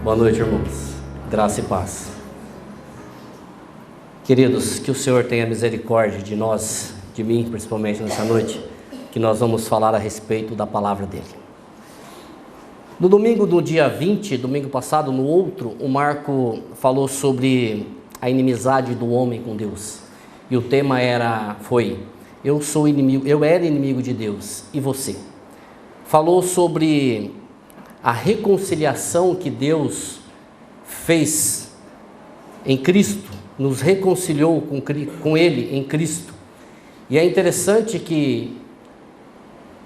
Boa noite, irmãos. Graça e paz. Queridos, que o Senhor tenha misericórdia de nós, de mim principalmente nessa noite, que nós vamos falar a respeito da palavra dele. No domingo do dia 20, domingo passado, no outro, o Marco falou sobre a inimizade do homem com Deus. E o tema foi, eu era inimigo de Deus, e você? Falou sobre a reconciliação que Deus fez em Cristo, nos reconciliou com Ele em Cristo. E é interessante que,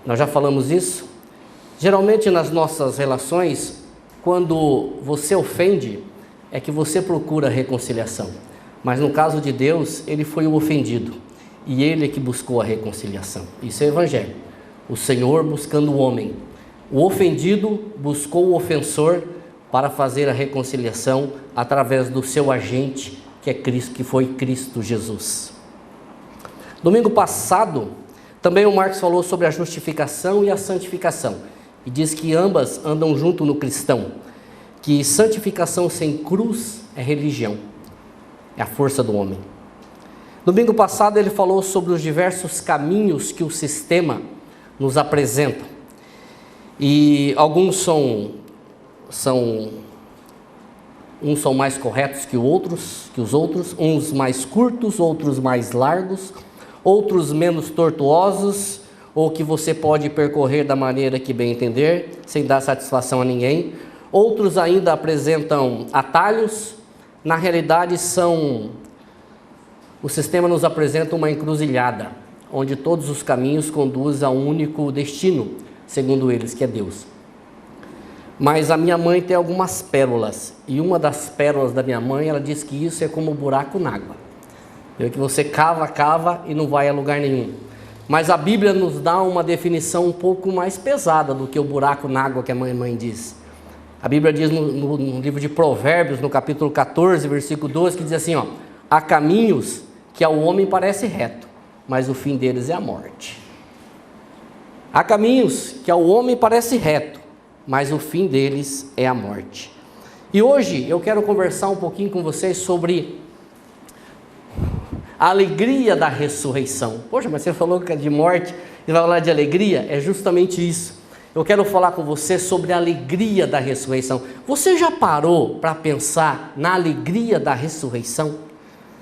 nós já falamos isso, geralmente nas nossas relações, quando você ofende, é que você procura reconciliação. Mas no caso de Deus, Ele foi o ofendido, e Ele é que buscou a reconciliação. Isso é o Evangelho, o Senhor buscando o homem. O ofendido buscou o ofensor para fazer a reconciliação através do seu agente, que é Cristo, que foi Cristo Jesus. Domingo passado, também o Marcos falou sobre a justificação e a santificação, e diz que ambas andam junto no cristão, que santificação sem cruz é religião, é a força do homem. Domingo passado ele falou sobre os diversos caminhos que o sistema nos apresenta. E alguns são mais corretos que os outros, uns mais curtos, outros mais largos, outros menos tortuosos, ou que você pode percorrer da maneira que bem entender, sem dar satisfação a ninguém. Outros ainda apresentam atalhos. Na realidade o sistema nos apresenta uma encruzilhada, onde todos os caminhos conduzem a um único destino, segundo eles, que é Deus. Mas a minha mãe tem algumas pérolas, e uma das pérolas da minha mãe, ela diz que isso é como um buraco na água, que você cava e não vai a lugar nenhum. Mas a Bíblia nos dá uma definição um pouco mais pesada do que o buraco na água que a mãe diz. A Bíblia diz no livro de Provérbios, no capítulo 14, versículo 12, que diz assim, há caminhos que ao homem parece reto, mas o fim deles é a morte. Há caminhos que ao homem parece reto, mas o fim deles é a morte. E hoje eu quero conversar um pouquinho com vocês sobre a alegria da ressurreição. Poxa, mas você falou que é de morte e vai falar de alegria? É justamente isso. Eu quero falar com você sobre a alegria da ressurreição. Você já parou para pensar na alegria da ressurreição?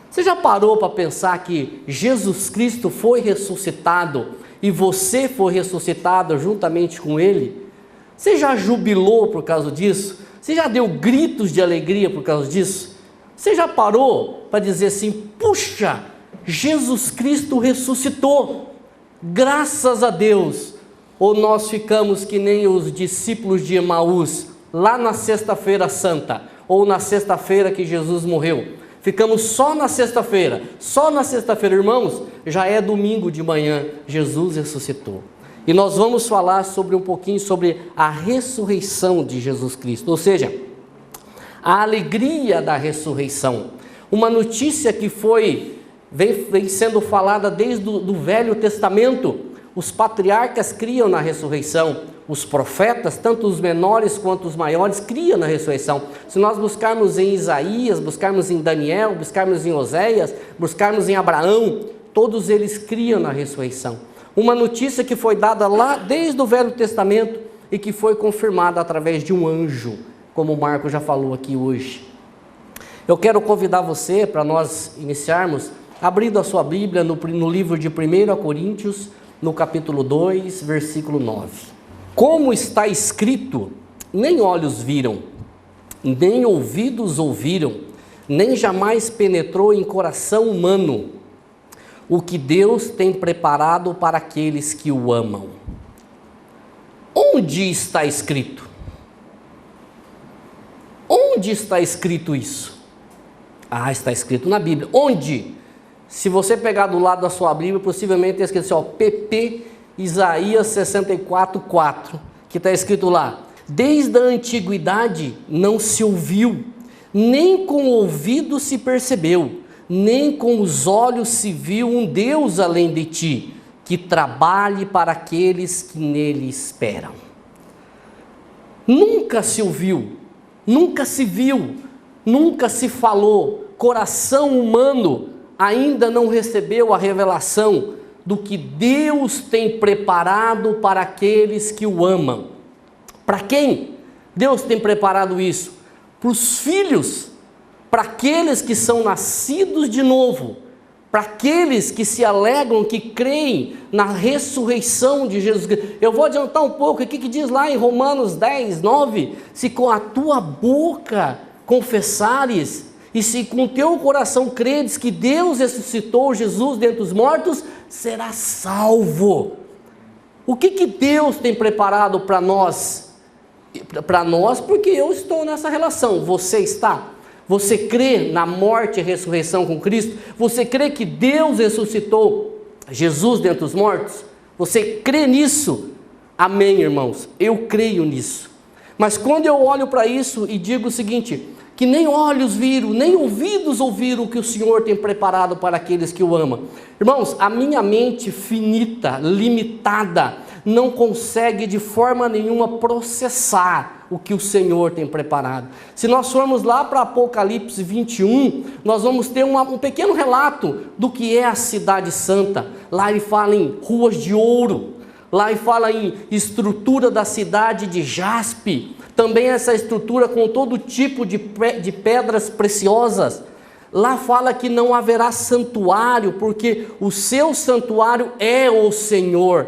Você já parou para pensar que Jesus Cristo foi ressuscitado e você foi ressuscitado juntamente com Ele? Você já jubilou por causa disso? Você já deu gritos de alegria por causa disso? Você já parou para dizer assim, puxa, Jesus Cristo ressuscitou, graças a Deus? Ou nós ficamos que nem os discípulos de Emaús, lá na sexta-feira santa, ou na sexta-feira que Jesus morreu? Ficamos só na sexta-feira, irmãos, já é domingo de manhã, Jesus ressuscitou. E nós vamos falar um pouquinho sobre a ressurreição de Jesus Cristo, ou seja, a alegria da ressurreição. Uma notícia que vem sendo falada desde o Velho Testamento. Os patriarcas criam na ressurreição, os profetas, tanto os menores quanto os maiores, criam na ressurreição. Se nós buscarmos em Isaías, buscarmos em Daniel, buscarmos em Oséias, buscarmos em Abraão, todos eles criam na ressurreição. Uma notícia que foi dada lá desde o Velho Testamento e que foi confirmada através de um anjo, como o Marco já falou aqui hoje. Eu quero convidar você para nós iniciarmos, abrindo a sua Bíblia no livro de 1 Coríntios, no capítulo 2, versículo 9. Como está escrito, nem olhos viram, nem ouvidos ouviram, nem jamais penetrou em coração humano o que Deus tem preparado para aqueles que o amam. Onde está escrito? Onde está escrito isso? Está escrito na Bíblia. Onde? Se você pegar do lado da sua Bíblia, possivelmente está escrito assim, PP Isaías 64:4, que está escrito lá: desde a antiguidade não se ouviu, nem com o ouvido se percebeu, nem com os olhos se viu um Deus além de ti, que trabalhe para aqueles que nele esperam. Nunca se ouviu nunca se viu, nunca se falou, coração humano ainda não recebeu a revelação do que Deus tem preparado para aqueles que o amam. Para quem Deus tem preparado isso? Para os filhos, para aqueles que são nascidos de novo, para aqueles que se alegram, que creem na ressurreição de Jesus Cristo. Eu vou adiantar um pouco, o que diz lá em Romanos 10, 9? Se com a tua boca confessares, e se com o teu coração credes que Deus ressuscitou Jesus dentre os mortos, serás salvo. O que Deus tem preparado para nós? Para nós, porque eu estou nessa relação, você está? Você crê na morte e ressurreição com Cristo? Você crê que Deus ressuscitou Jesus dentre os mortos? Você crê nisso? Amém, irmãos, eu creio nisso. Mas quando eu olho para isso e digo o seguinte, que nem olhos viram, nem ouvidos ouviram o que o Senhor tem preparado para aqueles que o amam. Irmãos, a minha mente finita, limitada, não consegue de forma nenhuma processar o que o Senhor tem preparado. Se nós formos lá para Apocalipse 21, nós vamos ter um pequeno relato do que é a cidade santa. Lá ele fala em ruas de ouro, lá ele fala em estrutura da cidade de jaspe, também essa estrutura com todo tipo de pedras preciosas. Lá fala que não haverá santuário, porque o seu santuário é o Senhor,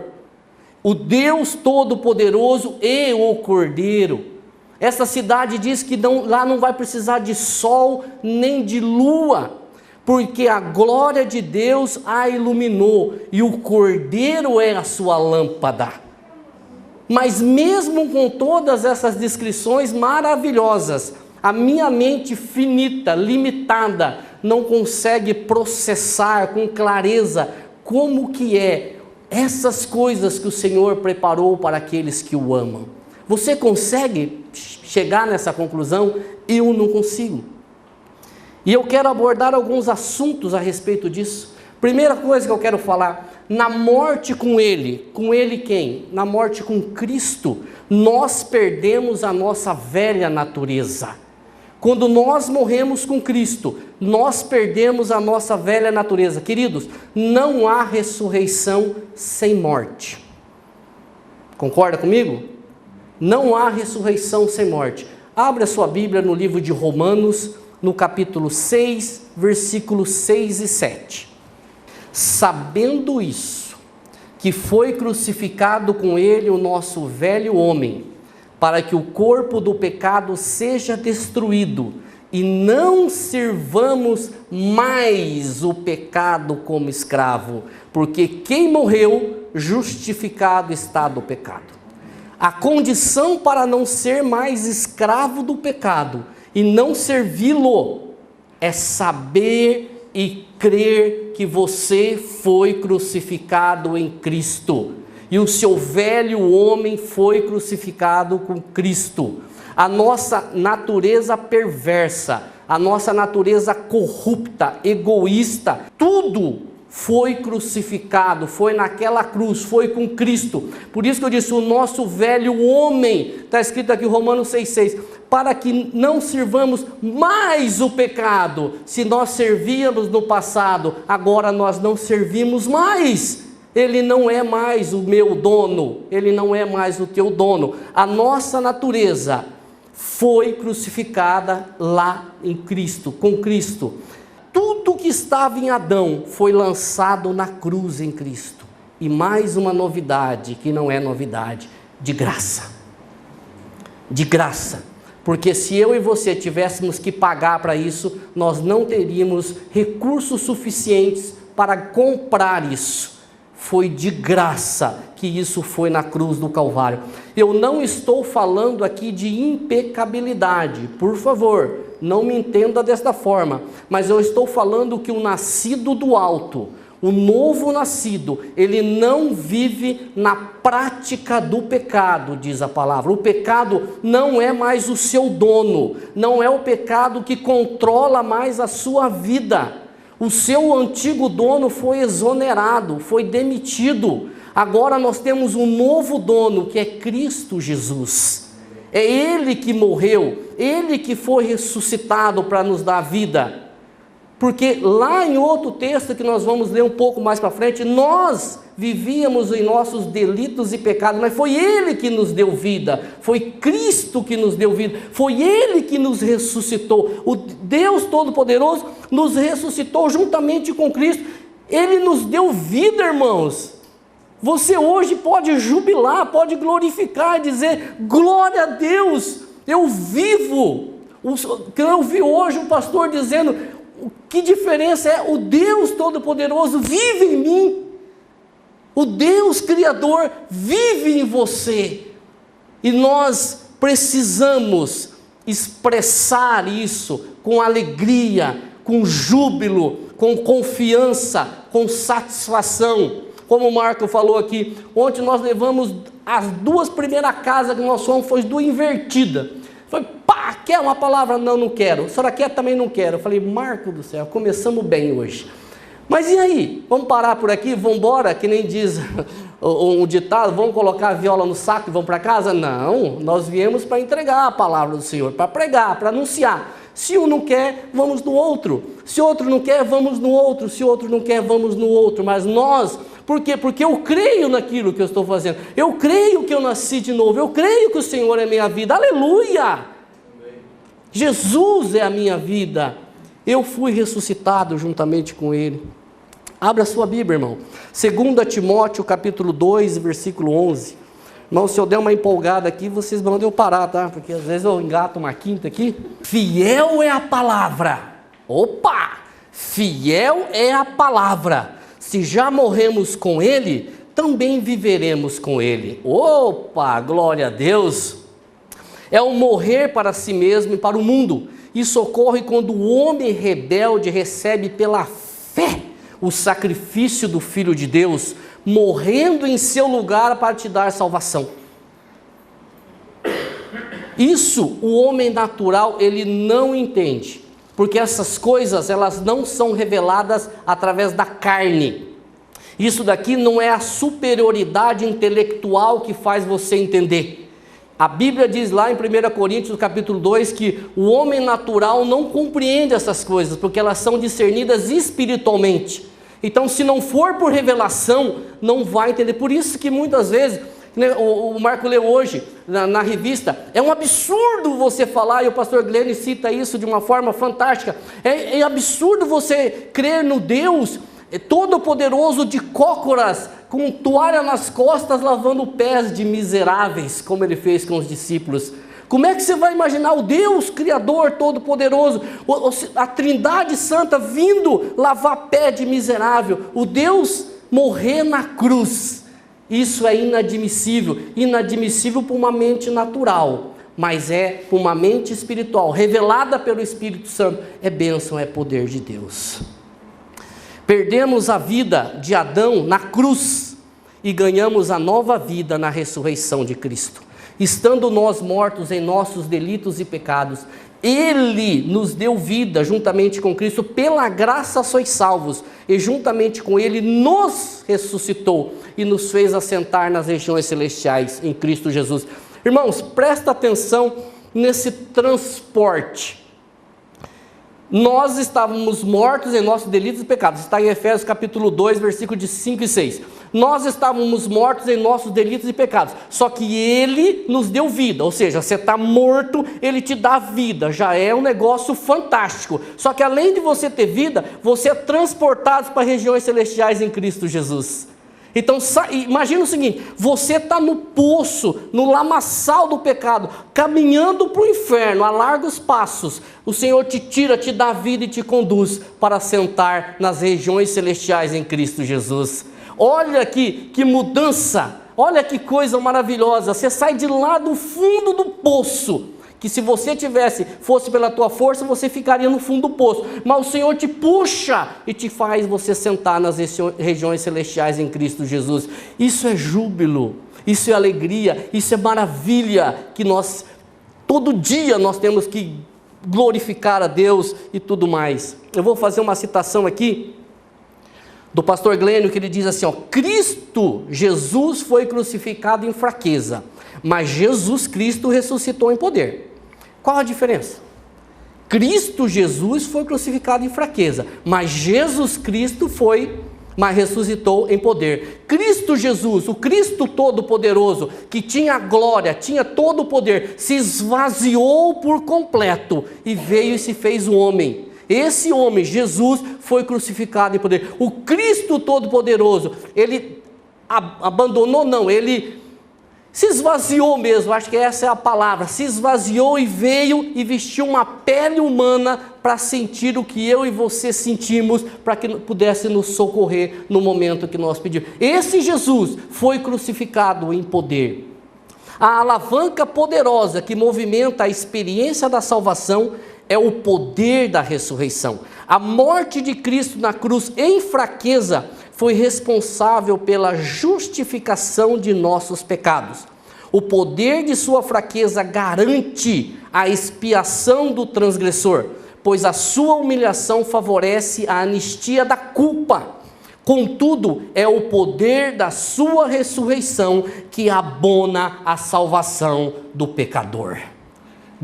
o Deus Todo-Poderoso e o Cordeiro. Essa cidade diz que lá não vai precisar de sol nem de lua, porque a glória de Deus a iluminou e o Cordeiro é a sua lâmpada. Mas mesmo com todas essas descrições maravilhosas, a minha mente finita, limitada, não consegue processar com clareza como que é essas coisas que o Senhor preparou para aqueles que o amam. Você consegue chegar nessa conclusão? Eu não consigo. E eu quero abordar alguns assuntos a respeito disso. Primeira coisa que eu quero falar, na morte com Ele quem? Na morte com Cristo, nós perdemos a nossa velha natureza. Quando nós morremos com Cristo, nós perdemos a nossa velha natureza. Queridos, não há ressurreição sem morte. Concorda comigo? Não há ressurreição sem morte. Abre a sua Bíblia no livro de Romanos, no capítulo 6, versículos 6 e 7. Sabendo isso, que foi crucificado com ele o nosso velho homem, para que o corpo do pecado seja destruído, e não sirvamos mais o pecado como escravo, porque quem morreu, justificado está do pecado. A condição para não ser mais escravo do pecado e não servi-lo é saber e crer que você foi crucificado em Cristo e o seu velho homem foi crucificado com Cristo. A nossa natureza perversa, a nossa natureza corrupta, egoísta, tudo foi crucificado, foi naquela cruz, foi com Cristo. Por isso que eu disse, o nosso velho homem, está escrito aqui em Romanos 6,6, para que não sirvamos mais o pecado. Se nós servíamos no passado, agora nós não servimos mais. Ele não é mais o meu dono, ele não é mais o teu dono. A nossa natureza foi crucificada lá em Cristo, com Cristo. Tudo que estava em Adão foi lançado na cruz em Cristo. E mais uma novidade, que não é novidade, de graça. De graça. Porque se eu e você tivéssemos que pagar para isso, nós não teríamos recursos suficientes para comprar isso. Foi de graça que isso foi na cruz do Calvário. Eu não estou falando aqui de impecabilidade, por favor, não me entenda desta forma, mas eu estou falando que o nascido do alto, o novo nascido, ele não vive na prática do pecado, diz a palavra. O pecado não é mais o seu dono, não é o pecado que controla mais a sua vida. O seu antigo dono foi exonerado, foi demitido. Agora nós temos um novo dono, que é Cristo Jesus. É Ele que morreu, Ele que foi ressuscitado para nos dar vida. Porque lá em outro texto que nós vamos ler um pouco mais para frente, nós vivíamos em nossos delitos e pecados, mas foi Ele que nos deu vida, foi Cristo que nos deu vida, foi Ele que nos ressuscitou. O Deus Todo-Poderoso nos ressuscitou juntamente com Cristo. Ele nos deu vida, irmãos. Você hoje pode jubilar, pode glorificar, dizer: glória a Deus, eu vivo. Eu vi hoje um pastor dizendo: que diferença é? O Deus Todo-Poderoso vive em mim. O Deus Criador vive em você. E nós precisamos expressar isso com alegria, com júbilo, com confiança, com satisfação. Como o Marco falou aqui, ontem nós levamos as 2 primeiras casas que nós fomos, foi 2 invertidas. Foi, pá, quer uma palavra? Não, não quero. A senhora quer? Também não quero. Eu falei: Marco do céu, começamos bem hoje. Mas e aí? Vamos parar por aqui? Vamos embora? Que nem diz um ditado, vamos colocar a viola no saco e vamos para casa? Não, nós viemos para entregar a palavra do Senhor, para pregar, para anunciar. Se um não quer, vamos no outro. Se outro não quer, vamos no outro. Se outro não quer, vamos no outro. Mas nós, por quê? Porque eu creio naquilo que eu estou fazendo. Eu creio que eu nasci de novo. Eu creio que o Senhor é minha vida. Aleluia! Amém. Jesus é a minha vida. Eu fui ressuscitado juntamente com Ele. Abra a sua Bíblia, irmão. 2 Timóteo, capítulo 2, versículo 11. Irmão, se eu der uma empolgada aqui, vocês mandam eu parar, tá? Porque às vezes eu engato uma quinta aqui. Fiel é a palavra. Opa! Fiel é a palavra. Se já morremos com Ele, também viveremos com Ele. Opa! Glória a Deus! É o morrer para si mesmo e para o mundo. Isso ocorre quando o homem rebelde recebe pela fé o sacrifício do Filho de Deus, morrendo em seu lugar para te dar salvação. Isso o homem natural ele não entende, porque essas coisas elas não são reveladas através da carne. Isso daqui não é a superioridade intelectual que faz você entender. A Bíblia diz lá em 1 Coríntios capítulo 2 que o homem natural não compreende essas coisas, porque elas são discernidas espiritualmente. Então, se não for por revelação, não vai entender. Por isso que muitas vezes, né, o Marco leu hoje na revista, é um absurdo você falar, e o pastor Glenn cita isso de uma forma fantástica, é absurdo você crer no Deus Todo-Poderoso de cócoras, com toalha nas costas, lavando pés de miseráveis, como ele fez com os discípulos. Como é que você vai imaginar o Deus Criador Todo-Poderoso, a Trindade Santa vindo lavar pé de miserável, o Deus morrer na cruz? Isso é inadmissível, inadmissível para uma mente natural, mas é para uma mente espiritual, revelada pelo Espírito Santo, é bênção, é poder de Deus. Perdemos a vida de Adão na cruz e ganhamos a nova vida na ressurreição de Cristo. Estando nós mortos em nossos delitos e pecados, Ele nos deu vida juntamente com Cristo, pela graça sois salvos, e juntamente com Ele nos ressuscitou e nos fez assentar nas regiões celestiais em Cristo Jesus. Irmãos, presta atenção nesse transporte. Nós estávamos mortos em nossos delitos e pecados. Está em Efésios capítulo 2, versículo de 5 e 6. Nós estávamos mortos em nossos delitos e pecados. Só que Ele nos deu vida. Ou seja, você está morto, Ele te dá vida. Já é um negócio fantástico. Só que além de você ter vida, você é transportado para regiões celestiais em Cristo Jesus. Então imagina o seguinte, você está no poço, no lamaçal do pecado, caminhando para o inferno a largos passos. O Senhor te tira, te dá vida e te conduz para sentar nas regiões celestiais em Cristo Jesus. Olha aqui que mudança, olha que coisa maravilhosa. Você sai de lá do fundo do poço, que se você fosse pela tua força, você ficaria no fundo do poço, mas o Senhor te puxa e te faz você sentar nas regiões celestiais em Cristo Jesus. Isso é júbilo, isso é alegria, isso é maravilha, que nós, todo dia nós temos que glorificar a Deus e tudo mais. Eu vou fazer uma citação aqui, do pastor Glênio, que ele diz assim, ó, Cristo Jesus foi crucificado em fraqueza, mas Jesus Cristo ressuscitou em poder. Qual a diferença? Cristo Jesus foi crucificado em fraqueza, mas Jesus Cristo ressuscitou em poder. Cristo Jesus, o Cristo Todo-Poderoso, que tinha glória, tinha todo o poder, se esvaziou por completo e veio e se fez um homem. Esse homem, Jesus, foi crucificado em poder. O Cristo Todo-Poderoso, ele abandonou, não, ele se esvaziou mesmo, acho que essa é a palavra, se esvaziou e veio e vestiu uma pele humana para sentir o que eu e você sentimos, para que pudesse nos socorrer no momento que nós pedimos. Esse Jesus foi crucificado em poder. A alavanca poderosa que movimenta a experiência da salvação é o poder da ressurreição. A morte de Cristo na cruz em fraqueza foi responsável pela justificação de nossos pecados. O poder de sua fraqueza garante a expiação do transgressor, pois a sua humilhação favorece a anistia da culpa. Contudo, é o poder da sua ressurreição que abona a salvação do pecador.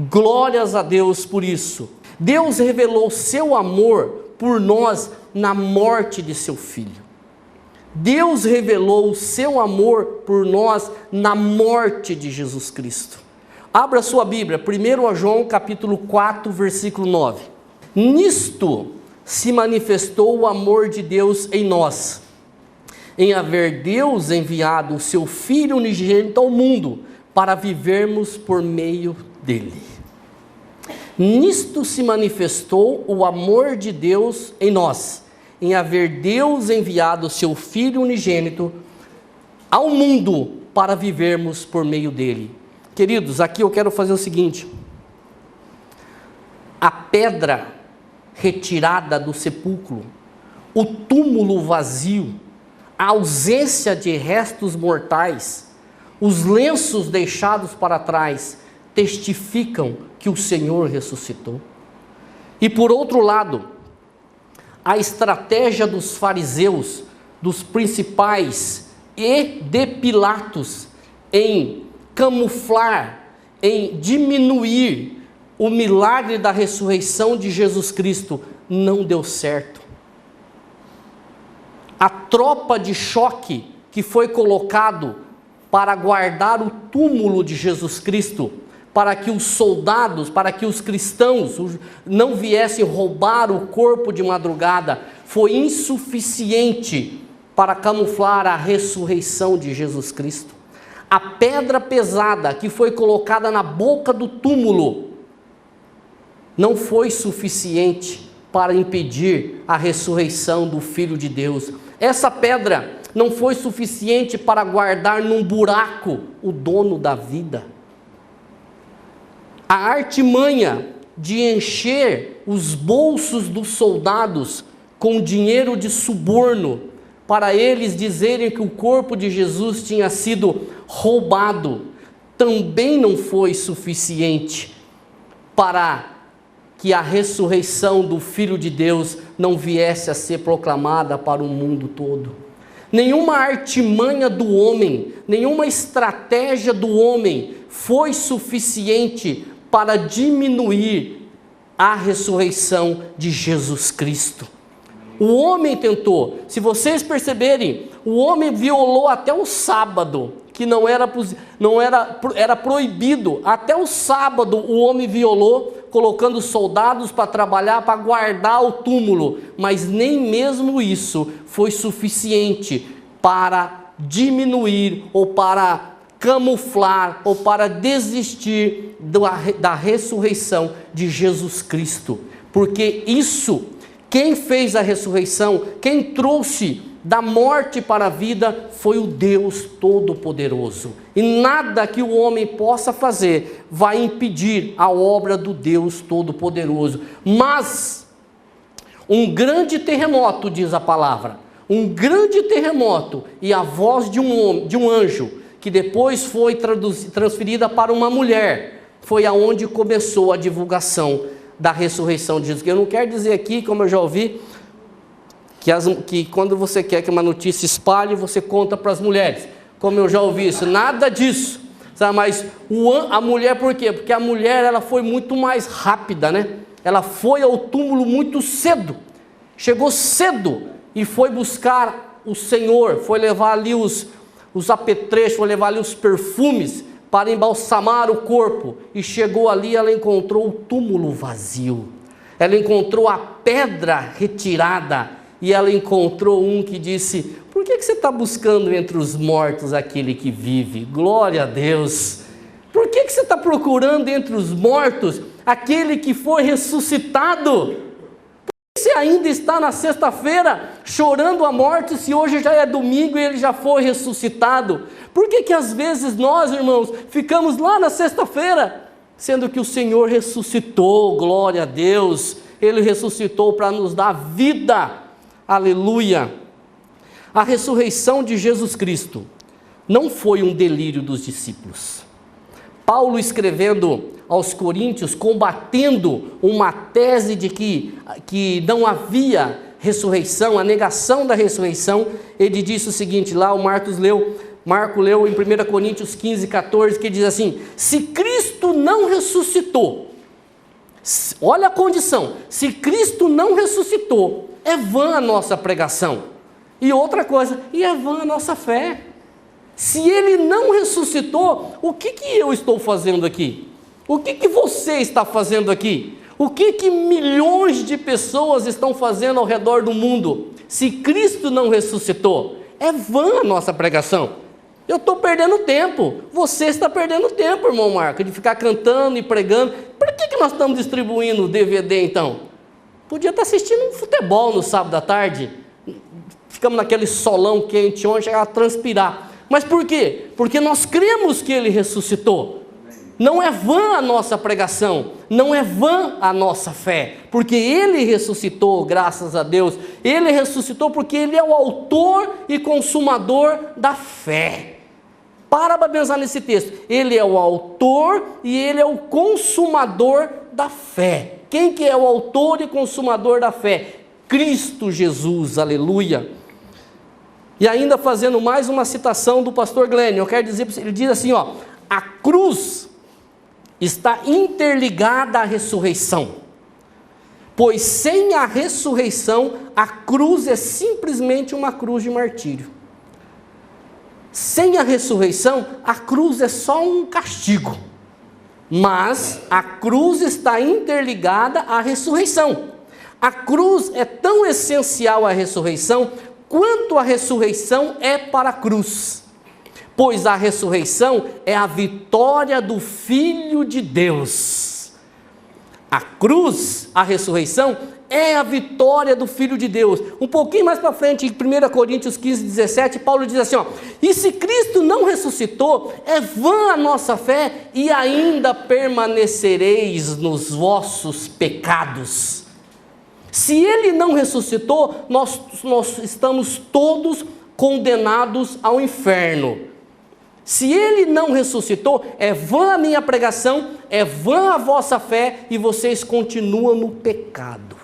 Glórias a Deus por isso. Deus revelou seu amor por nós na morte de seu Filho. Deus revelou o seu amor por nós na morte de Jesus Cristo. Abra sua Bíblia, 1 João capítulo 4, versículo 9. Nisto se manifestou o amor de Deus em nós, em haver Deus enviado o seu Filho unigênito ao mundo, para vivermos por meio dele. Nisto se manifestou o amor de Deus em nós, em haver Deus enviado o seu Filho unigênito ao mundo para vivermos por meio dele. Queridos, aqui eu quero fazer o seguinte: a pedra retirada do sepulcro, o túmulo vazio, a ausência de restos mortais, os lenços deixados para trás, testificam que o Senhor ressuscitou. E por outro lado, a estratégia dos fariseus, dos principais e de Pilatos em camuflar, em diminuir o milagre da ressurreição de Jesus Cristo, não deu certo. A tropa de choque que foi colocado para guardar o túmulo de Jesus Cristo, para que os soldados, para que os cristãos não viessem roubar o corpo de madrugada, foi insuficiente para camuflar a ressurreição de Jesus Cristo. A pedra pesada que foi colocada na boca do túmulo não foi suficiente para impedir a ressurreição do Filho de Deus. Essa pedra não foi suficiente para guardar num buraco o dono da vida. A artimanha de encher os bolsos dos soldados com dinheiro de suborno, para eles dizerem que o corpo de Jesus tinha sido roubado, também não foi suficiente para que a ressurreição do Filho de Deus não viesse a ser proclamada para o mundo todo. Nenhuma artimanha do homem, nenhuma estratégia do homem foi suficiente para diminuir a ressurreição de Jesus Cristo. O homem tentou. Se vocês perceberem, o homem violou até o sábado, que era proibido. Até o sábado o homem violou, colocando soldados para trabalhar, para guardar o túmulo. Mas nem mesmo isso foi suficiente para diminuir ou para camuflar ou para desistir da ressurreição de Jesus Cristo. Porque isso, quem fez a ressurreição, quem trouxe da morte para a vida, foi o Deus Todo-Poderoso. E nada que o homem possa fazer vai impedir a obra do Deus Todo-Poderoso. Mas um grande terremoto, diz a palavra, um grande terremoto e a voz de um anjo, que depois foi transferida para uma mulher, foi aonde começou a divulgação da ressurreição de Jesus. Eu não quero dizer aqui, como eu já ouvi, que quando você quer que uma notícia espalhe, você conta para as mulheres. Como eu já ouvi isso, nada disso. Sabe? Mas a mulher, por quê? Porque a mulher, ela foi muito mais rápida, né? Ela foi ao túmulo muito cedo, chegou cedo e foi buscar o Senhor, foi levar ali os apetrechos, foi levar ali os perfumes para embalsamar o corpo, e chegou ali, ela encontrou o túmulo vazio, ela encontrou a pedra retirada, e ela encontrou um que disse: por que você está buscando entre os mortos aquele que vive? Glória a Deus! Por que você está procurando entre os mortos aquele que foi ressuscitado? Por que você ainda está na sexta-feira chorando a morte, se hoje já é domingo e ele já foi ressuscitado? Por que às vezes nós, irmãos, ficamos lá na sexta-feira, sendo que o Senhor ressuscitou? Glória a Deus! Ele ressuscitou para nos dar vida. Aleluia! A ressurreição de Jesus Cristo não foi um delírio dos discípulos. Paulo, escrevendo aos Coríntios, combatendo uma tese de que não havia ressurreição, a negação da ressurreição, ele disse o seguinte, lá o Marco leu em 1 Coríntios 15, 14, que diz assim: se Cristo não ressuscitou, olha a condição, se Cristo não ressuscitou, é vã a nossa pregação. E outra coisa, e é vã a nossa fé. Se Ele não ressuscitou, o que eu estou fazendo aqui? O que você está fazendo aqui? O que milhões de pessoas estão fazendo ao redor do mundo? Se Cristo não ressuscitou, é vã a nossa pregação. Eu estou perdendo tempo, você está perdendo tempo, irmão Marco, de ficar cantando e pregando. Por que nós estamos distribuindo o DVD então? Podia estar assistindo um futebol no sábado à tarde. Ficamos naquele solão quente, onde chegava a transpirar. Mas por quê? Porque nós cremos que Ele ressuscitou. Não é vã a nossa pregação, não é vã a nossa fé, porque Ele ressuscitou, graças a Deus. Ele ressuscitou porque Ele é o autor e consumador da fé. Para pensar nesse texto, Ele é o autor e Ele é o consumador da fé. Quem que é o autor e consumador da fé? Cristo Jesus, aleluia. E ainda fazendo mais uma citação do pastor Glenn, eu quero dizer, ele diz assim, ó: a cruz está interligada à ressurreição, pois sem a ressurreição, a cruz é simplesmente uma cruz de martírio. Sem a ressurreição, a cruz é só um castigo, mas a cruz está interligada à ressurreição. A cruz é tão essencial à ressurreição quanto a ressurreição é para a cruz, pois a ressurreição é a vitória do Filho de Deus. A cruz, a ressurreição, é a vitória do Filho de Deus. Um pouquinho mais para frente, em 1 Coríntios 15, 17, Paulo diz assim, ó: e se Cristo não ressuscitou, é vã a nossa fé, e ainda permanecereis nos vossos pecados. Se Ele não ressuscitou, nós estamos todos condenados ao inferno. Se Ele não ressuscitou, é vã a minha pregação, é vã a vossa fé, e vocês continuam no pecado.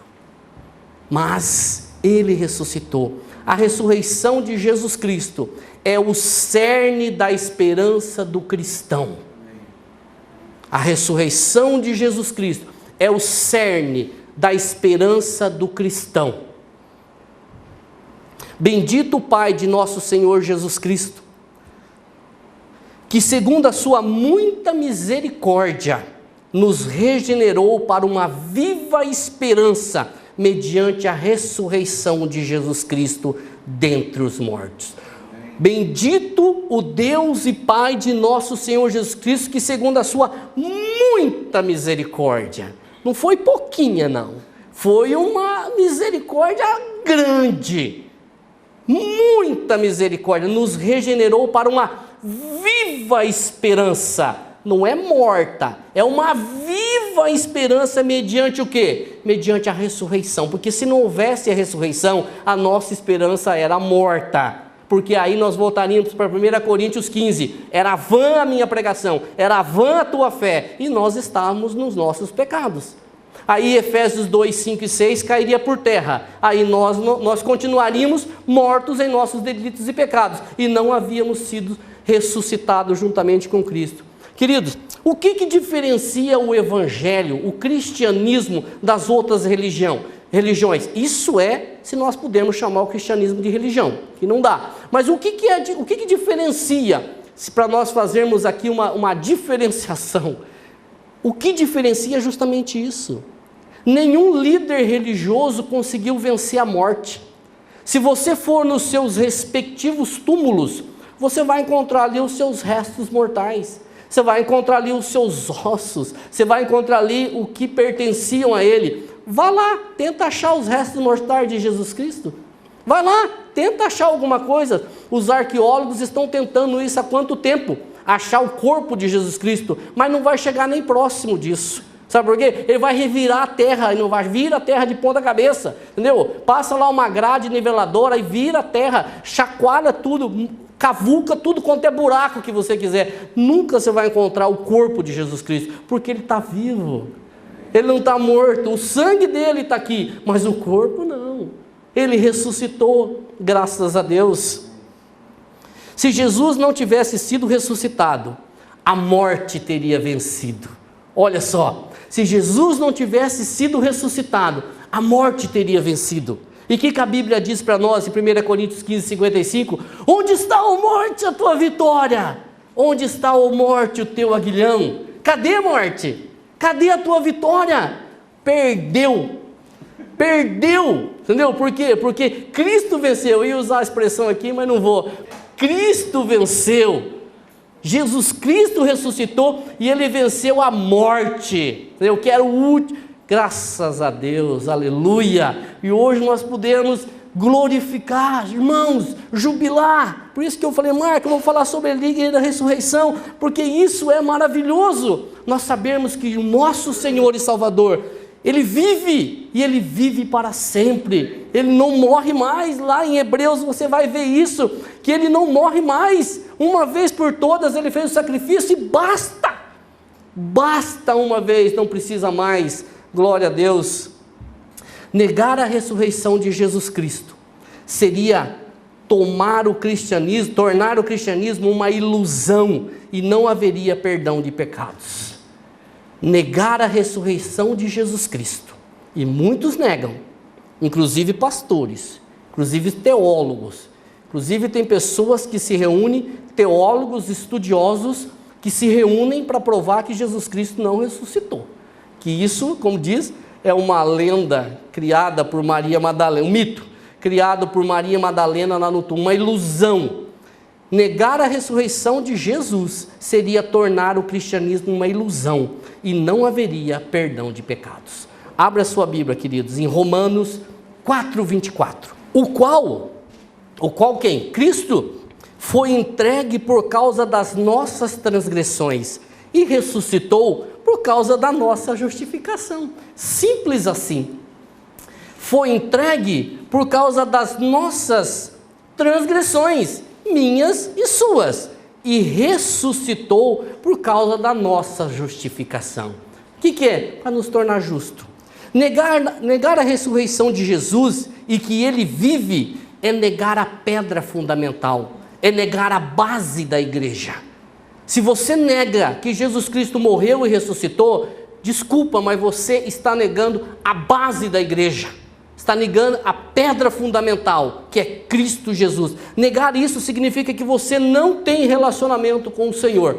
Mas Ele ressuscitou. A ressurreição de Jesus Cristo é o cerne da esperança do cristão. A ressurreição de Jesus Cristo é o cerne da esperança do cristão. Bendito o Pai de nosso Senhor Jesus Cristo, que segundo a sua muita misericórdia, nos regenerou para uma viva esperança, mediante a ressurreição de Jesus Cristo dentre os mortos. Bendito o Deus e Pai de nosso Senhor Jesus Cristo, que segundo a sua muita misericórdia, não foi pouquinha não, foi uma misericórdia grande, muita misericórdia, nos regenerou para uma viva esperança, não é morta, é uma viva esperança mediante o quê? Mediante a ressurreição, porque se não houvesse a ressurreição, a nossa esperança era morta, porque aí nós voltaríamos para 1 Coríntios 15, era vã a minha pregação, era vã a tua fé, e nós estávamos nos nossos pecados. Aí Efésios 2, 5 e 6 cairia por terra. Aí nós continuaríamos mortos em nossos delitos e pecados, e não havíamos sido ressuscitados juntamente com Cristo. Queridos, o que diferencia o evangelho, o cristianismo das outras religiões? Isso é, se nós pudermos chamar o cristianismo de religião, que não dá. Mas o que diferencia, se para nós fazermos aqui uma diferenciação, o que diferencia é justamente isso. Nenhum líder religioso conseguiu vencer a morte. Se você for nos seus respectivos túmulos, você vai encontrar ali os seus restos mortais. Você vai encontrar ali os seus ossos. Você vai encontrar ali o que pertenciam a ele. Vá lá, tenta achar os restos mortais de Jesus Cristo. Vai lá, tenta achar alguma coisa. Os arqueólogos estão tentando isso há quanto tempo? Achar o corpo de Jesus Cristo, mas não vai chegar nem próximo disso. Sabe por quê? Ele vai revirar a terra, e não vai virar a terra de ponta cabeça, entendeu? Passa lá uma grade niveladora e vira a terra, chacoalha tudo, cavuca tudo quanto é buraco que você quiser. Nunca você vai encontrar o corpo de Jesus Cristo, porque ele está vivo. Ele não está morto, o sangue dele está aqui, mas o corpo não. Ele ressuscitou, graças a Deus. Se Jesus não tivesse sido ressuscitado, a morte teria vencido. Olha só, se Jesus não tivesse sido ressuscitado, a morte teria vencido. E o que a Bíblia diz para nós em 1 Coríntios 15, 55? Onde está, ó morte, a tua vitória? Onde está, ó morte, o teu aguilhão? Cadê a morte? Cadê a tua vitória? Perdeu, entendeu? Por quê? Porque Cristo venceu. Eu ia usar a expressão aqui, mas não vou. Cristo venceu. Jesus Cristo ressuscitou e ele venceu a morte. Eu quero o último. Graças a Deus, aleluia. E hoje nós podemos glorificar, irmãos, jubilar. Por isso que eu falei, Marco, eu vou falar sobre a Igreja da Ressurreição, porque isso é maravilhoso. Nós sabemos que o nosso Senhor e Salvador, Ele vive, e Ele vive para sempre. Ele não morre mais. Lá em Hebreus você vai ver isso, que Ele não morre mais. Uma vez por todas Ele fez o sacrifício e basta. Basta uma vez, não precisa mais. Glória a Deus. Negar a ressurreição de Jesus Cristo seria tornar o cristianismo uma ilusão, e não haveria perdão de pecados. Negar a ressurreição de Jesus Cristo, e muitos negam, inclusive pastores, inclusive teólogos, inclusive tem pessoas que se reúnem, teólogos estudiosos, que se reúnem para provar que Jesus Cristo não ressuscitou, que isso, como diz, é uma lenda criada por Maria Madalena, um mito criado por Maria Madalena lá no túmulo, uma ilusão. Negar a ressurreição de Jesus seria tornar o cristianismo uma ilusão, e não haveria perdão de pecados. Abra a sua Bíblia, queridos, em Romanos 4:24. O qual quem? Cristo foi entregue por causa das nossas transgressões e ressuscitou por causa da nossa justificação. Simples assim. Foi entregue por causa das nossas transgressões, minhas e suas, e ressuscitou por causa da nossa justificação. O que é? Para nos tornar justos. Negar a ressurreição de Jesus e que Ele vive é negar a pedra fundamental, é negar a base da igreja. Se você nega que Jesus Cristo morreu e ressuscitou, desculpa, mas você está negando a base da igreja. Está negando a pedra fundamental, que é Cristo Jesus. Negar isso significa que você não tem relacionamento com o Senhor.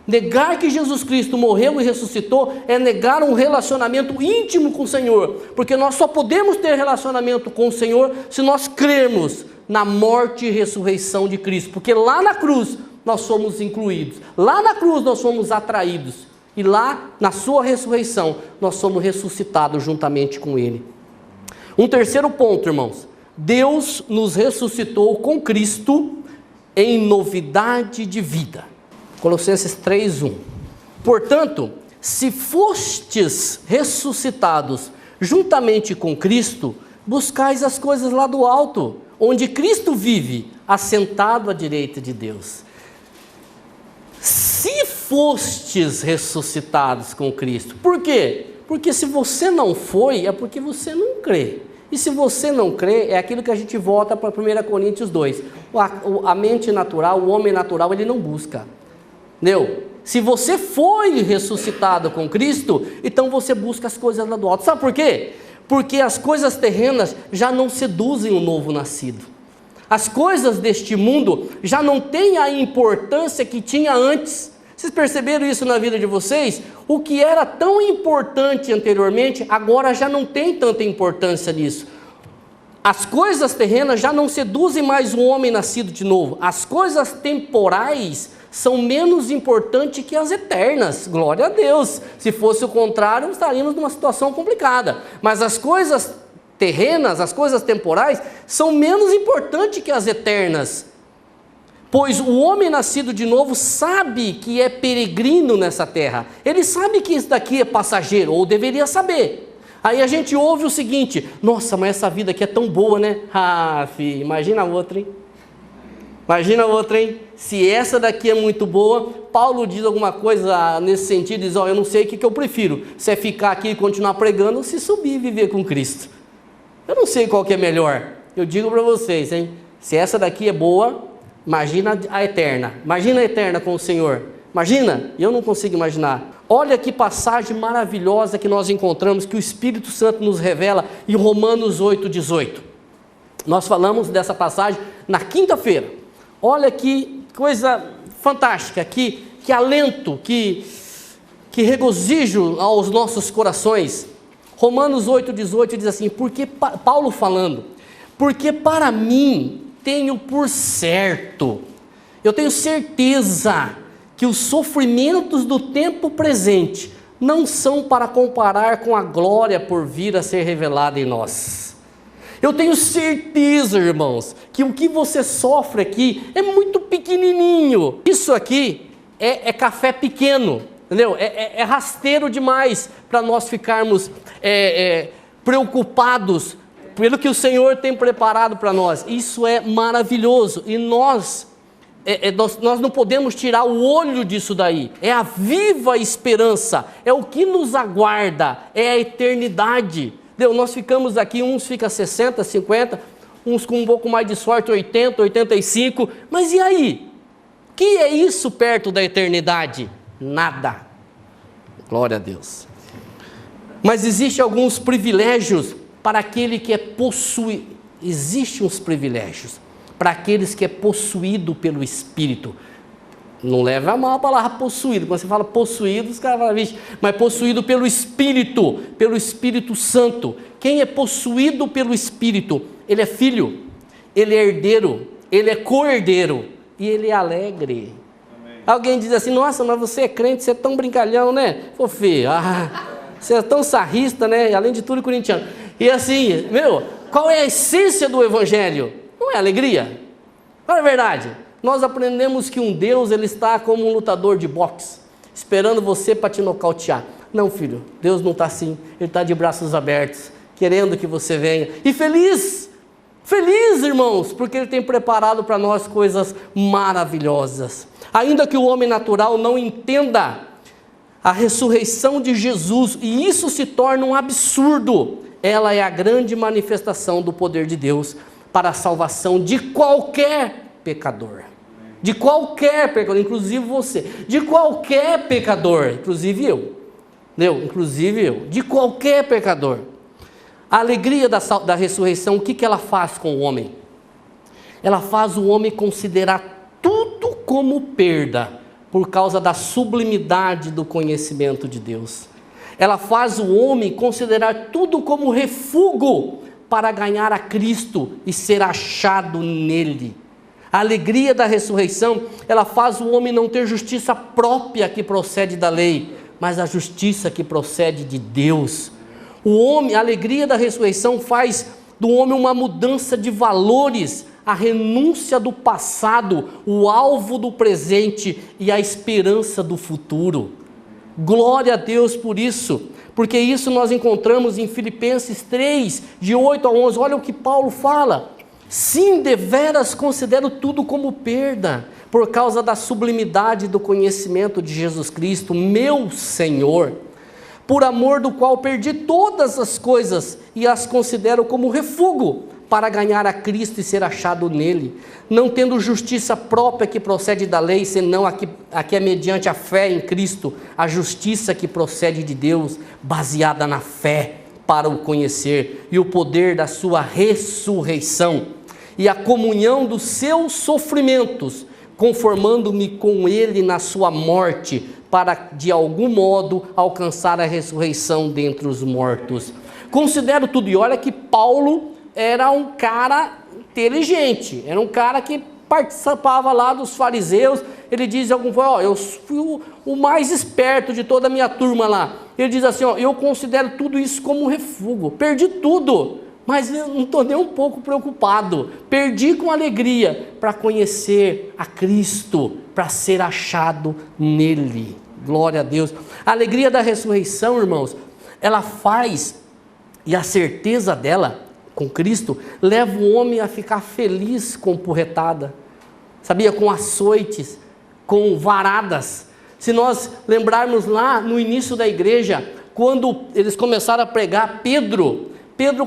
Negar que Jesus Cristo morreu e ressuscitou é negar um relacionamento íntimo com o Senhor, porque nós só podemos ter relacionamento com o Senhor se nós crermos na morte e ressurreição de Cristo, porque lá na cruz nós somos incluídos, lá na cruz nós somos atraídos, e lá na sua ressurreição nós somos ressuscitados juntamente com Ele. Um terceiro ponto, irmãos: Deus nos ressuscitou com Cristo em novidade de vida. Colossenses 3:1. Portanto, se fostes ressuscitados juntamente com Cristo, buscais as coisas lá do alto, onde Cristo vive, assentado à direita de Deus. Se fostes ressuscitados com Cristo. Por quê? Porque se você não foi, é porque você não crê. E se você não crê, é aquilo que a gente volta para 1 Coríntios 2. A mente natural, o homem natural, ele não busca. Entendeu? Se você foi ressuscitado com Cristo, então você busca as coisas lá do alto. Sabe por quê? Porque as coisas terrenas já não seduzem o novo nascido. As coisas deste mundo já não têm a importância que tinha antes. Vocês perceberam isso na vida de vocês? O que era tão importante anteriormente, agora já não tem tanta importância nisso. As coisas terrenas já não seduzem mais o homem nascido de novo. As coisas temporais são menos importantes que as eternas. Glória a Deus. Se fosse o contrário, estaríamos numa situação complicada. Mas as coisas terrenas, as coisas temporais, são menos importantes que as eternas. Pois o homem nascido de novo sabe que é peregrino nessa terra. Ele sabe que isso daqui é passageiro, ou deveria saber. Aí a gente ouve o seguinte: nossa, mas essa vida aqui é tão boa, né? Ah, filho, imagina a outra, hein? Imagina a outra, hein? Se essa daqui é muito boa, Paulo diz alguma coisa nesse sentido, diz, eu não sei o que eu prefiro, se é ficar aqui e continuar pregando, ou se subir e viver com Cristo. Eu não sei qual que é melhor. Eu digo para vocês, hein? Se essa daqui é boa, imagina a eterna. Imagina a eterna com o Senhor. Imagina? Eu não consigo imaginar. Olha que passagem maravilhosa que nós encontramos, que o Espírito Santo nos revela em Romanos 8,18. Nós falamos dessa passagem na quinta-feira. Olha que coisa fantástica, que alento, que regozijo aos nossos corações. Romanos 8,18 diz assim, Paulo falando, porque para mim tenho por certo, eu tenho certeza que os sofrimentos do tempo presente não são para comparar com a glória por vir a ser revelada em nós. Eu tenho certeza, irmãos, que o que você sofre aqui é muito pequenininho. Isso aqui é café pequeno, entendeu? É rasteiro demais para nós ficarmos preocupados pelo que o Senhor tem preparado para nós. Isso é maravilhoso e nós não podemos tirar o olho disso daí. É a viva esperança, é o que nos aguarda, é a eternidade. Nós ficamos aqui, uns ficam 60, 50, uns com um pouco mais de sorte, 80, 85, mas e aí? O que é isso perto da eternidade? Nada. Glória a Deus. Mas existem alguns privilégios para aquele que é possuído. Existem uns privilégios para aqueles que é possuído pelo Espírito. Não leva a mal a palavra possuído. Quando você fala possuído, os caras falam, vixe, mas possuído pelo Espírito Santo. Quem é possuído pelo Espírito, ele é filho, ele é herdeiro, ele é co-herdeiro e ele é alegre. Amém. Alguém diz assim, nossa, mas você é crente, você é tão brincalhão, né? Pô, filho, você é tão sarrista, né? Além de tudo, corintiano. E assim, qual é a essência do Evangelho? Não é alegria? Qual é a verdade? Nós aprendemos que um Deus, ele está como um lutador de boxe, esperando você para te nocautear. Não, filho, Deus não está assim. Ele está de braços abertos, querendo que você venha. E feliz, irmãos, porque Ele tem preparado para nós coisas maravilhosas. Ainda que o homem natural não entenda a ressurreição de Jesus, e isso se torna um absurdo, ela é a grande manifestação do poder de Deus para a salvação de qualquer pecador. De qualquer pecador, inclusive você. De qualquer pecador, inclusive eu. Inclusive eu. De qualquer pecador. A alegria da ressurreição, o que ela faz com o homem? Ela faz o homem considerar tudo como perda, por causa da sublimidade do conhecimento de Deus. Ela faz o homem considerar tudo como refúgio para ganhar a Cristo e ser achado nele. A alegria da ressurreição, ela faz o homem não ter justiça própria que procede da lei, mas a justiça que procede de Deus. A alegria da ressurreição faz do homem uma mudança de valores, a renúncia do passado, o alvo do presente e a esperança do futuro. Glória a Deus por isso, porque isso nós encontramos em Filipenses 3, de 8 a 11, olha o que Paulo fala. Sim, deveras considero tudo como perda, por causa da sublimidade do conhecimento de Jesus Cristo, meu Senhor, por amor do qual perdi todas as coisas e as considero como refúgio para ganhar a Cristo e ser achado nele, não tendo justiça própria que procede da lei, senão a que é mediante a fé em Cristo, a justiça que procede de Deus, baseada na fé, para o conhecer, e o poder da sua ressurreição, e a comunhão dos seus sofrimentos, conformando-me com ele na sua morte, para de algum modo alcançar a ressurreição dentre os mortos. Considero tudo, e olha que Paulo era um cara inteligente, era um cara que participava lá dos fariseus. Ele diz eu fui o mais esperto de toda a minha turma lá. Ele diz assim, eu considero tudo isso como um refúgio, perdi tudo, mas eu não estou nem um pouco preocupado, perdi com alegria para conhecer a Cristo, para ser achado nele. Glória a Deus. A alegria da ressurreição, irmãos, ela faz, e a certeza dela com Cristo, leva o homem a ficar feliz com porretada, sabia, com açoites, com varadas. Se nós lembrarmos lá no início da igreja, quando eles começaram a pregar, Pedro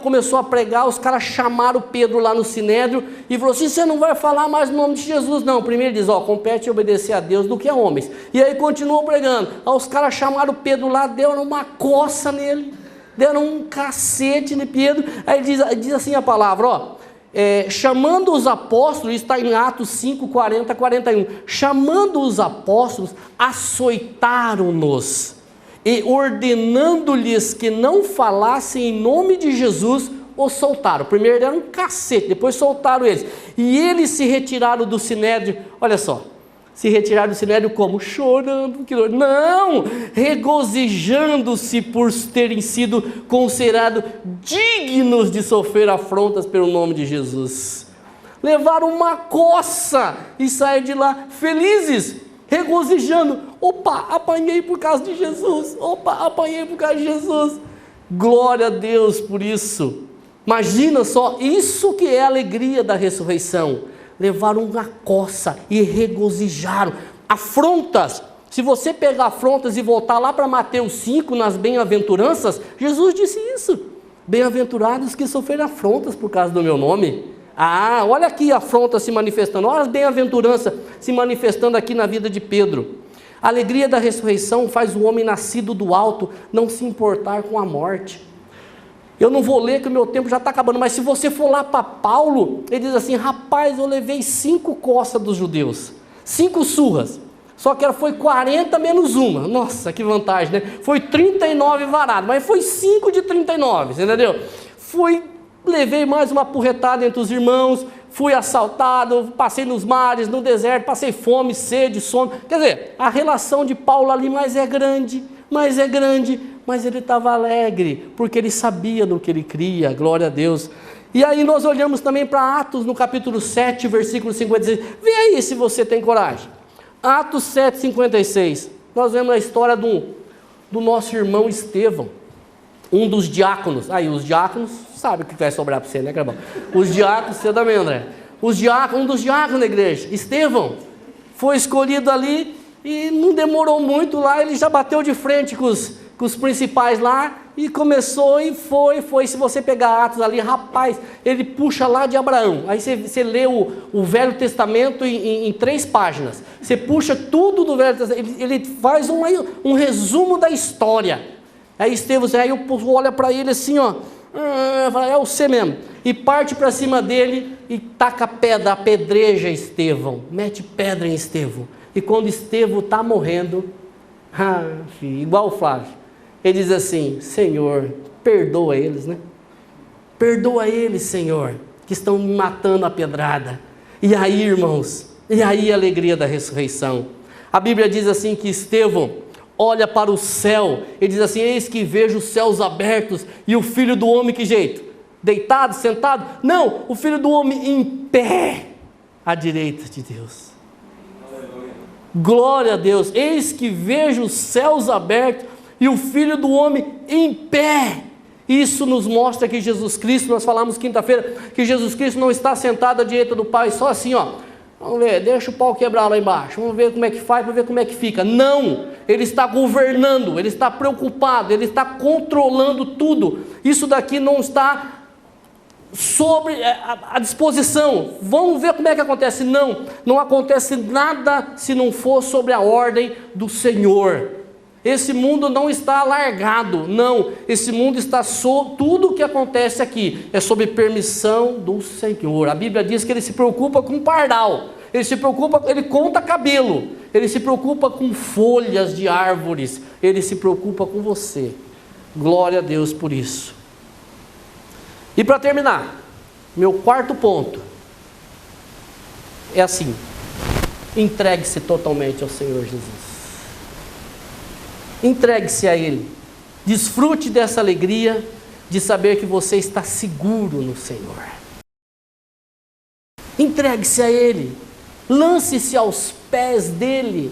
começou a pregar, os caras chamaram Pedro lá no Sinédrio e falou assim, você não vai falar mais no nome de Jesus não. Primeiro ele diz, compete obedecer a Deus do que a homens. E aí continuou pregando. Aí os caras chamaram Pedro lá, deram uma coça nele, deram um cacete em Pedro. Aí diz assim a palavra, chamando os apóstolos, está em Atos 5, 40, 41, chamando os apóstolos, açoitaram-nos, e ordenando-lhes que não falassem em nome de Jesus, os soltaram. Primeiro deram um cacete, depois soltaram eles, e eles se retiraram do Sinédrio. Olha só, se retiraram do Sinédrio como? Chorando, não, regozijando-se por terem sido considerados dignos de sofrer afrontas pelo nome de Jesus. Levaram uma coça e saíram de lá felizes, regozijando. Apanhei por causa de Jesus. Apanhei por causa de Jesus. Glória a Deus por isso. Imagina só, isso que é a alegria da ressurreição. Levaram uma coça e regozijaram. Afrontas, se você pegar afrontas e voltar lá para Mateus 5, nas bem-aventuranças, Jesus disse isso. Bem-aventurados que sofreram afrontas por causa do meu nome. Olha aqui a afronta se manifestando, olha as bem-aventuranças se manifestando aqui na vida de Pedro. A alegria da ressurreição faz o homem nascido do alto não se importar com a morte. Eu não vou ler que o meu tempo já está acabando, mas se você for lá para Paulo, ele diz assim, rapaz, eu levei 5 coças dos judeus, 5 surras, só que foi 40 menos uma, nossa, que vantagem, né? Foi 39 varados, mas foi 5 de 39, você entendeu? Levei mais uma porretada entre os irmãos, fui assaltado, passei nos mares, no deserto, passei fome, sede, sono. Quer dizer, a relação de Paulo ali mais é grande, mas ele estava alegre, porque ele sabia no que ele cria, glória a Deus. E aí nós olhamos também para Atos, no capítulo 7, versículo 56. Vê aí se você tem coragem. Atos 7, 56. Nós vemos a história do nosso irmão Estevão, um dos diáconos. Aí os diáconos, sabe o que vai sobrar para você, né, Carabão? Os diáconos, você também, André. Um dos diáconos da igreja, Estevão, foi escolhido ali e não demorou muito lá, ele já bateu de frente com os principais lá e começou e foi. Se você pegar Atos ali, rapaz, ele puxa lá de Abraão. Aí você lê o Velho Testamento em 3 páginas. Você puxa tudo do Velho Testamento, ele faz um resumo da história. Aí Estevão, aí o povo olha para ele assim, fala, é você mesmo, e parte para cima dele e taca pedra, apedreja Estevão, mete pedra em Estevão. E quando Estevão está morrendo, filho, igual o Flávio, ele diz assim, Senhor, perdoa eles, né? Perdoa eles, Senhor, que estão me matando a pedrada. E aí, irmãos, a alegria da ressurreição. A Bíblia diz assim que Estevão olha para o céu, ele diz assim, eis que vejo os céus abertos, e o Filho do Homem, que jeito? Deitado, sentado? Não, o Filho do Homem em pé, à direita de Deus. Aleluia. Glória a Deus, eis que vejo os céus abertos, e o Filho do Homem em pé. Isso nos mostra que Jesus Cristo, nós falamos quinta-feira, que Jesus Cristo não está sentado à direita do Pai, só assim, vamos ver, deixa o pau quebrar lá embaixo, vamos ver como é que faz, para ver como é que fica. Não, Ele está governando, Ele está preocupado, Ele está controlando tudo. Isso daqui não está sobre a disposição. Vamos ver como é que acontece. Não acontece nada se não for sobre a ordem do Senhor. Esse mundo não está largado, não. Esse mundo está tudo o que acontece aqui é sob permissão do Senhor. A Bíblia diz que Ele se preocupa com pardal, Ele conta cabelo, Ele se preocupa com folhas de árvores, Ele se preocupa com você. Glória a Deus por isso. E para terminar, meu quarto ponto é assim: entregue-se totalmente ao Senhor Jesus. Entregue-se a Ele. Desfrute dessa alegria de saber que você está seguro no Senhor. Entregue-se a Ele. Lance-se aos pés dEle.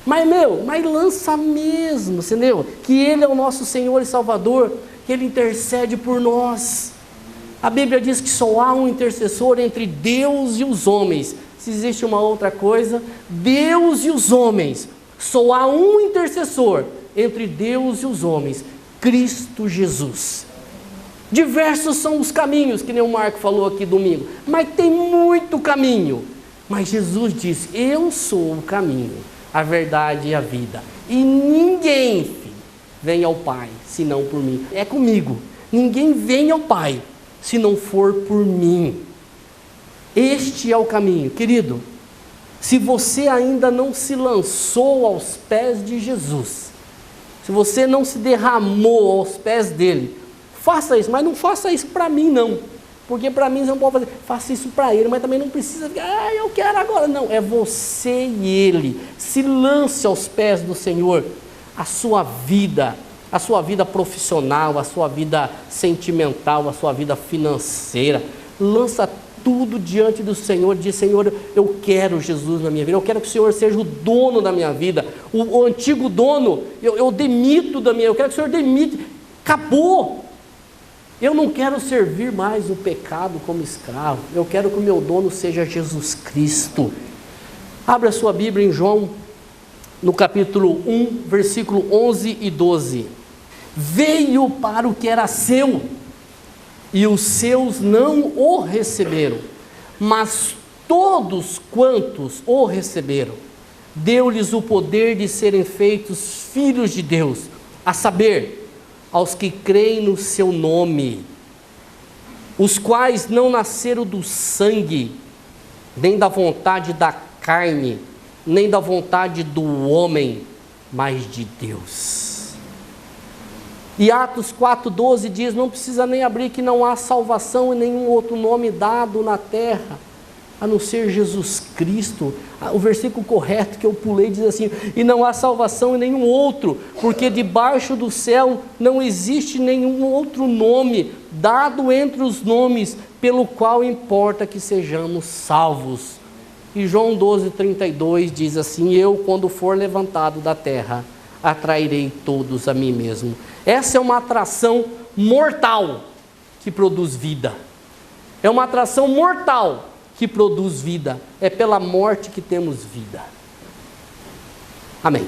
Mas lança mesmo, entendeu? Que Ele é o nosso Senhor e Salvador, que Ele intercede por nós. A Bíblia diz que só há um intercessor entre Deus e os homens. Se existe uma outra coisa, Deus e os homens. Só há um intercessor entre Deus e os homens, Cristo Jesus. Diversos são os caminhos, que nem o Marco falou aqui domingo, mas tem muito caminho. Mas Jesus disse: eu sou o caminho, a verdade e a vida. E ninguém, filho, vem ao Pai, senão por mim. É comigo. Ninguém vem ao Pai, se não for por mim. Este é o caminho, querido. Se você ainda não se lançou aos pés de Jesus, se você não se derramou aos pés dele, faça isso, mas não faça isso para mim não, porque para mim você não pode fazer, faça isso para ele, mas também não precisa ficar, eu quero agora, não, é você e ele. Se lance aos pés do Senhor. A sua vida profissional, a sua vida sentimental, a sua vida financeira, lança tudo diante do Senhor. Diz: Senhor, eu quero Jesus na minha vida, eu quero que o Senhor seja o dono da minha vida. O antigo dono, eu demito da minha, eu quero que o Senhor demite, acabou. Eu não quero servir mais o pecado como escravo, eu quero que o meu dono seja Jesus Cristo. Abra a sua Bíblia em João, no capítulo 1, versículo 11 e 12. Veio para o que era seu, e os seus não o receberam, mas todos quantos o receberam, deu-lhes o poder de serem feitos filhos de Deus, a saber, aos que creem no seu nome, os quais não nasceram do sangue, nem da vontade da carne, nem da vontade do homem, mas de Deus. E Atos 4,12 diz: não precisa nem abrir, que não há salvação em nenhum outro nome dado na terra, a não ser Jesus Cristo. O versículo correto que eu pulei diz assim: e não há salvação em nenhum outro, porque debaixo do céu não existe nenhum outro nome dado entre os nomes, pelo qual importa que sejamos salvos. E João 12,32 diz assim: eu, quando for levantado da terra, atrairei todos a mim mesmo. Essa é uma atração mortal que produz vida. É uma atração mortal que produz vida. É pela morte que temos vida. Amém.